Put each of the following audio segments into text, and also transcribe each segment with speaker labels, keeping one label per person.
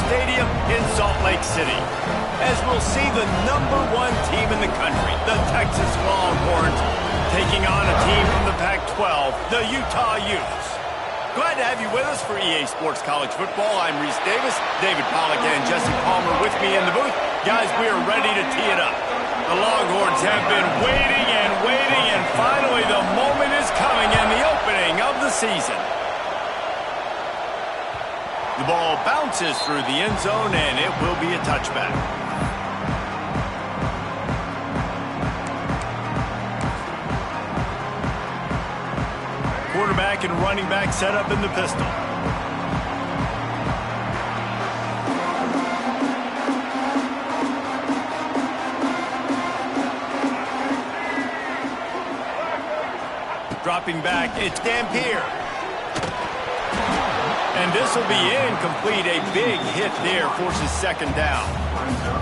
Speaker 1: Stadium in Salt Lake City, as we'll see the #1 team in the country, the Texas Longhorns, taking on a team from the Pac-12, the Utah Utes. Glad to have you with us for EA Sports College Football. I'm Reese Davis, David Pollack and Jesse Palmer with me in the booth. Guys, we are ready to tee it up. The Longhorns have been waiting, and finally the moment is coming and the opening of the season. The ball bounces through the end zone, and it will be a touchback. Quarterback and running back set up in the pistol. Dropping back, it's Dampier. And this will be incomplete. A big hit there forces second down.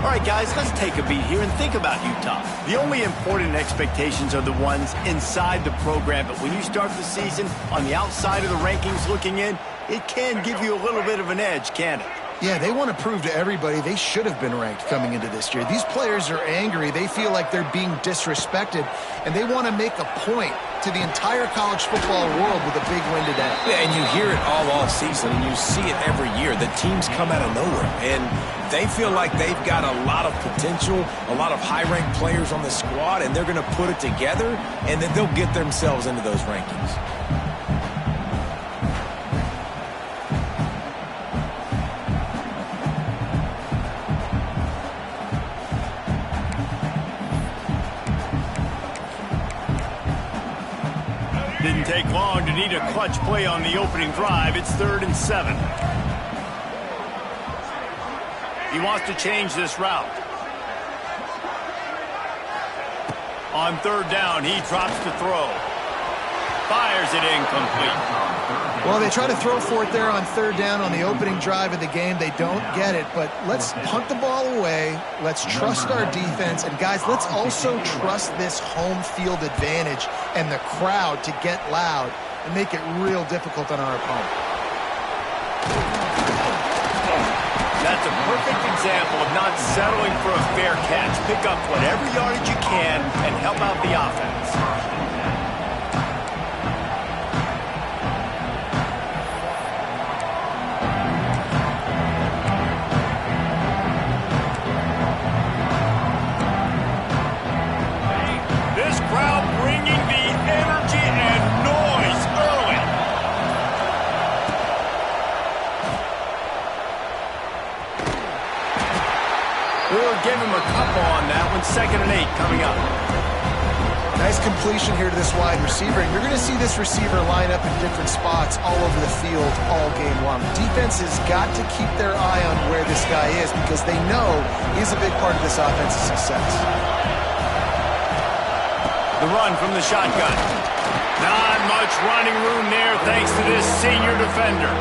Speaker 1: All right, guys, let's take a beat here and think about Utah. The only important expectations are the ones inside the program, but when you start the season on the outside of the rankings looking in, it can give you a little bit of an edge, can't it?
Speaker 2: Yeah, they want to prove to everybody they should have been ranked coming into this year. These players are angry. They feel like they're being disrespected, and they want to make a point to the entire college football world with a big win today.
Speaker 3: Yeah, and you hear it all season, and you see it every year. The teams come out of nowhere, and they feel like they've got a lot of potential, a lot of high-ranked players on the squad, and they're going to put it together, and then they'll get themselves into those rankings.
Speaker 1: Didn't take long to need a clutch play on the opening drive. It's 3rd and 7. He wants to change this route. On 3rd down, he drops to throw. Fires it incomplete.
Speaker 2: Well, they try to throw for it there on 3rd down on the opening drive of the game. They don't get it, but let's punt the ball away. Let's trust our defense. And, guys, let's also trust this home field advantage and the crowd to get loud and make it real difficult on our opponent.
Speaker 1: That's a perfect example of not settling for a fair catch. Pick up whatever yardage you can and help out the offense. Give him a couple on that one. 2nd and 8 coming up.
Speaker 2: Nice completion here to this wide receiver. And you're going to see this receiver line up in different spots all over the field all game long. Defense has got to keep their eye on where this guy is because they know he's a big part of this offense's success.
Speaker 1: The run from the shotgun. Not much running room there thanks to this senior defender.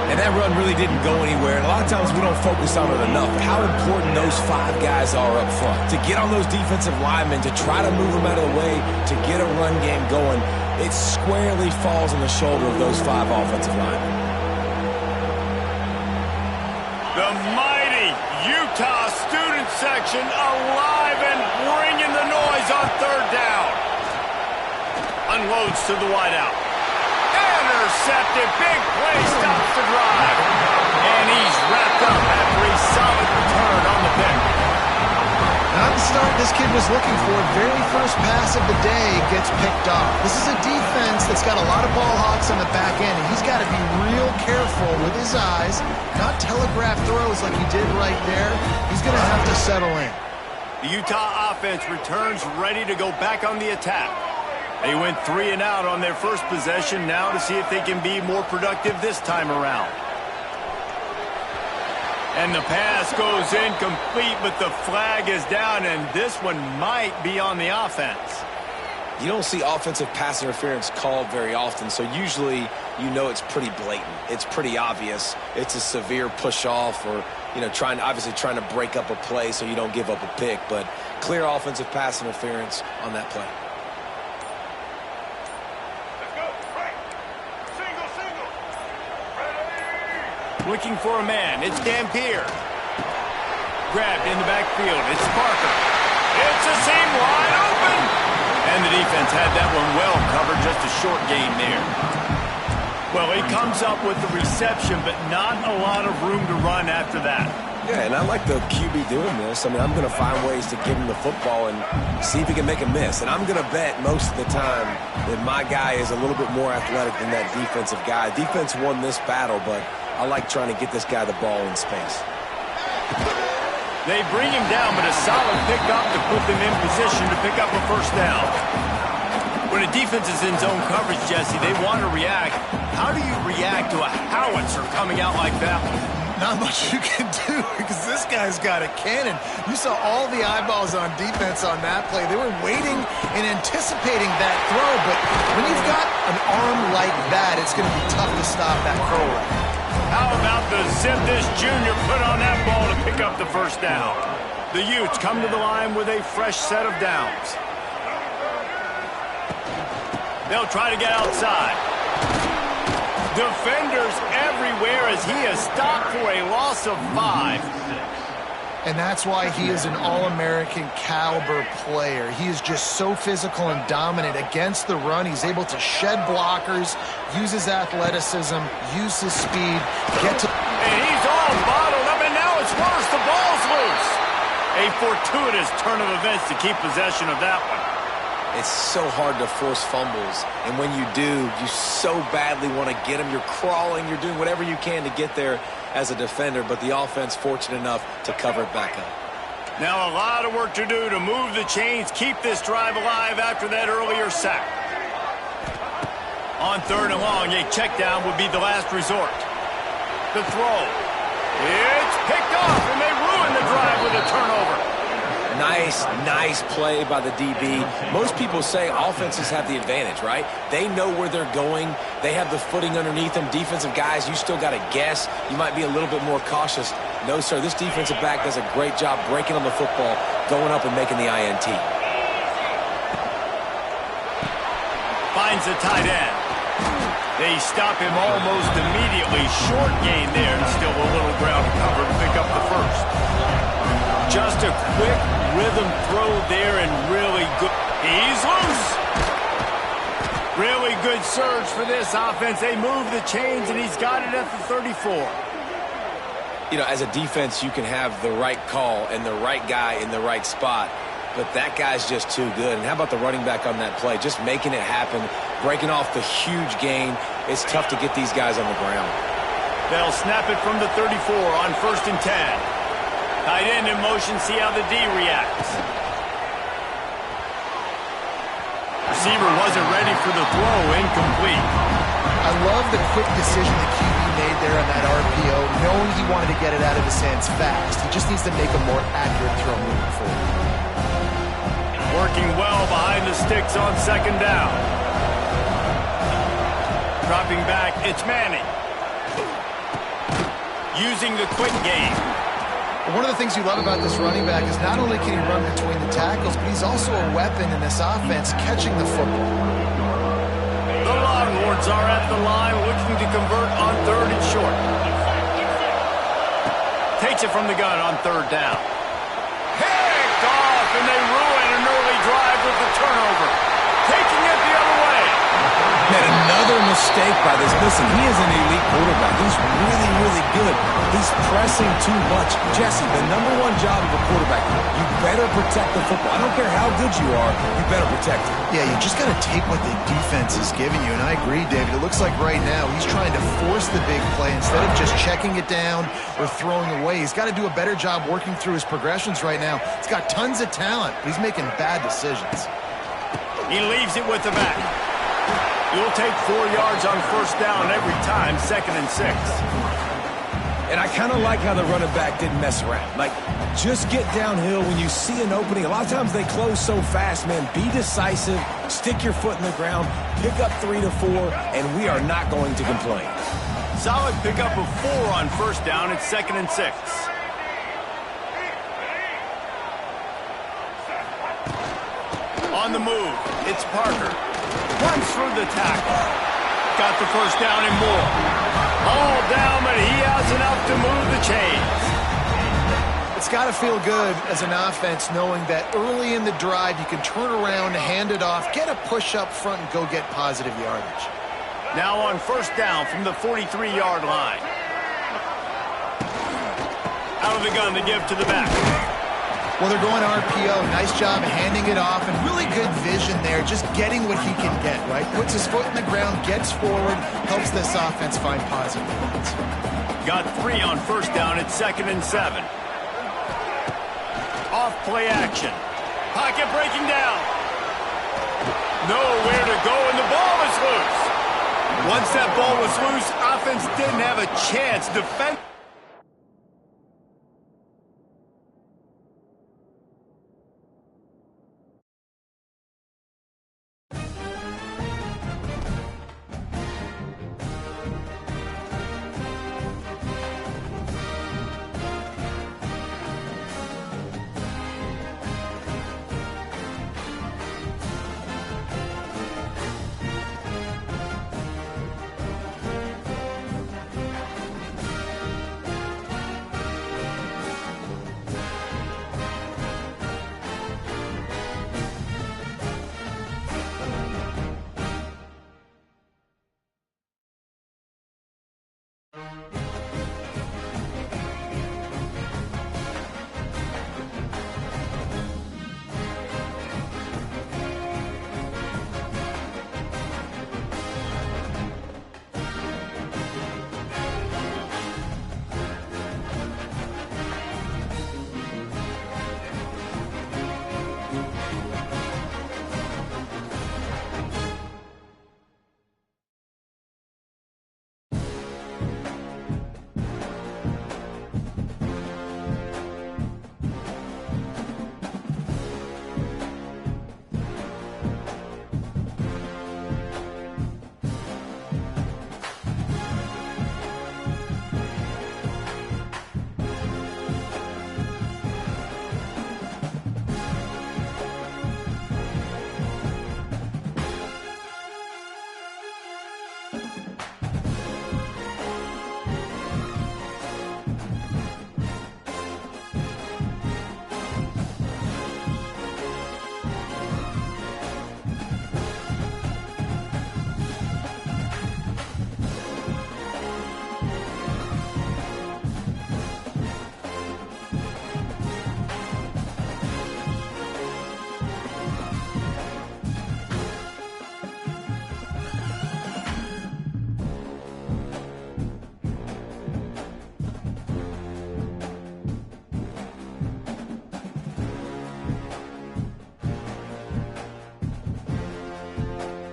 Speaker 3: And that run really didn't go anywhere. And a lot of times we don't focus on it enough. How important those 5 guys are up front. To get on those defensive linemen, to try to move them out of the way, to get a run game going, it squarely falls on the shoulder of those 5 offensive linemen.
Speaker 1: The mighty Utah student section alive and bringing the noise on 3rd down. Unloads to the wideout. Intercepted. Big play. Stops the drive. And he's wrapped up after a solid return on the pick.
Speaker 2: Not the start this kid was looking for. Very first pass of the day gets picked off. This is a defense that's got a lot of ball hawks on the back end, and he's got to be real careful with his eyes, not telegraph throws like he did right there. He's going to have to settle in.
Speaker 1: The Utah offense returns ready to go back on the attack. They went 3 and out on their first possession. Now to see if they can be more productive this time around. And the pass goes incomplete, but the flag is down, and this one might be on the offense.
Speaker 3: You don't see offensive pass interference called very often, so usually you know it's pretty blatant. It's pretty obvious. It's a severe push-off or, obviously trying to break up a play so you don't give up a pick, but clear offensive pass interference on that play.
Speaker 1: Looking for a man. It's Dampier. Grabbed in the backfield. It's Parker. It's a seam wide open. And the defense had that one well covered. Just a short gain there. Well, he comes up with the reception, but not a lot of room to run after that.
Speaker 3: Yeah, and I like the QB doing this. I mean, I'm going to find ways to give him the football and see if he can make a miss. And I'm going to bet most of the time that my guy is a little bit more athletic than that defensive guy. Defense won this battle, but I like trying to get this guy the ball in space.
Speaker 1: They bring him down, but a solid pickup to put them in position to pick up a first down. When a defense is in zone coverage, Jesse, they want to react. How do you react to a howitzer coming out like that one?
Speaker 2: Not much you can do because this guy's got a cannon. You saw all the eyeballs on defense on that play. They were waiting and anticipating that throw, but when you've got an arm like that, it's going to be tough to stop that throw right.
Speaker 1: How about the zip this junior put on that ball to pick up the first down? The Utes come to the line with a fresh set of downs. They'll try to get outside. Defenders everywhere as he is stopped for a loss of 5.
Speaker 2: And that's why he is an All-American caliber player. He is just so physical and dominant against the run. He's able to shed blockers, use his athleticism, use his speed, get to...
Speaker 1: And he's all bottled up, and now it's worse. The ball's loose. A fortuitous turn of events to keep possession of that one.
Speaker 3: It's so hard to force fumbles, and when you do, you so badly want to get them. You're crawling, you're doing whatever you can to get there as a defender, but the offense fortunate enough to cover it back up.
Speaker 1: Now a lot of work to do to move the chains, keep this drive alive after that earlier sack. On 3rd and long, a check down would be the last resort. The throw. It's picked off, and they ruin the drive with a turnover.
Speaker 3: Nice play by the DB. Most people say offenses have the advantage, right? They know where they're going. They have the footing underneath them. Defensive guys, you still got to guess. You might be a little bit more cautious. No, sir, this defensive back does a great job breaking on the football, going up and making the INT.
Speaker 1: Finds the tight end. They stop him almost immediately. Short gain there, and still a little ground to cover to pick up the first. Just a quick rhythm throw there and really good. He's loose. Really good surge for this offense. They move the chains, and he's got it at the 34.
Speaker 3: You know, as a defense, you can have the right call and the right guy in the right spot, but that guy's just too good. And how about the running back on that play? Just making it happen, breaking off the huge gain. It's tough to get these guys on the ground.
Speaker 1: They'll snap it from the 34 on 1st and 10. Tight end in motion, see how the D reacts. Receiver wasn't ready for the throw, incomplete.
Speaker 2: I love the quick decision the QB made there on that RPO, knowing he wanted to get it out of his hands fast. He just needs to make a more accurate throw moving forward.
Speaker 1: Working well behind the sticks on 2nd down. Dropping back, it's Manning. Using the quick game.
Speaker 2: One of the things you love about this running back is not only can he run between the tackles, but he's also a weapon in this offense catching the football.
Speaker 1: The Longhorns are at the line looking to convert on 3rd and short. Takes it from the gun on 3rd down. Picked off, and they ruin an early drive with the turnover. Taking it the other way.
Speaker 3: Man, another mistake by this. Listen, he is an elite quarterback. He's really, really good. He's pressing too much. Jesse, the #1 job of a quarterback, you better protect the football. I don't care how good you are, you better protect it.
Speaker 2: Yeah, you just got to take what the defense is giving you, and I agree, David. It looks like right now he's trying to force the big play instead of just checking it down or throwing away. He's got to do a better job working through his progressions right now. He's got tons of talent, but he's making bad decisions.
Speaker 1: He leaves it with the back. You'll take 4 yards on 1st down every time, 2nd and 6.
Speaker 3: And I kind of like how the running back didn't mess around. Like, just get downhill when you see an opening. A lot of times they close so fast, man. Be decisive, stick your foot in the ground, pick up 3 to 4, and we are not going to complain.
Speaker 1: Solid pickup of 4 on 1st down. It's 2nd and 6. On the move, it's Parker. Runs through the tackle. Got the 1st down and more. All down, but he has an move the chains.
Speaker 2: It's got to feel good as an offense knowing that early in the drive you can turn around, hand it off, get a push up front, and go get positive yardage.
Speaker 1: Now on first down from the 43-yard line. Out of the gun to give to the back.
Speaker 2: Well, they're going RPO. Nice job handing it off, and really good vision there, just getting what he can get, right? Puts his foot in the ground, gets forward, helps this offense find positive points.
Speaker 1: Got 3 on first down at 2nd and 7. Off play action. Pocket breaking down. Nowhere to go, and the ball is loose. Once that ball was loose, offense didn't have a chance. Defense.